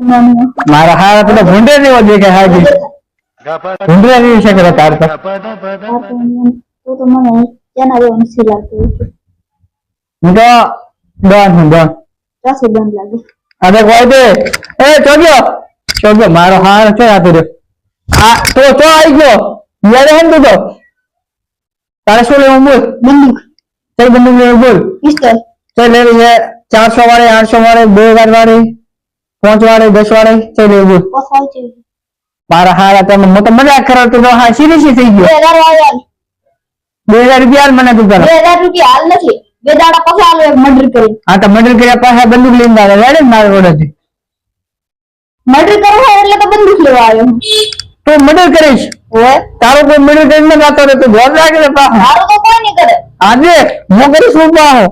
મારા હારા પેલા ભૂંડે જેવો દેખાય હાજી ભૂંડે જેવી છે કે તાર તો મને કેના જેવું નથી લાગતું હું તો ડોન હું ડોન કાસે બંધ લાગે અરે કોઈ દે ચોગ્યો મારો હાર છે આ તો આ તો આવી ગયો યાર હે તો તારે શું લેવું બોલ બંદૂક કઈ બંદૂક લેવું બોલ પિસ્તોલ ચલ લે 400 વાળી 800 વાળી 2000 વાળી 5 વાળી 10 વાળી ચલ લેવું બોલ પસાઈ છે મારા હારા તમે મોટો મજાક કરો તો હા સીધી થઈ ગયો 2000 રૂપિયા મને તું કરો 2000 રૂપિયા હાલ નથી બે દાડા પછી હાલ મર્ડર કરી હા તો મર્ડર કર્યા પાછા બંદૂક લઈને આવે રેડી મારા ઓર્ડરથી મર્ડર કરવો હોય એટલે તો બંદૂક લેવા આવ્યો તું મર્ડર કરીશ ઓય તારો કોઈ મર્ડર કરીને વાતો રે તો જોર લાગે પાછા મારું તો કોઈ નહીં કરે આજે હું કરીશ હું પાછો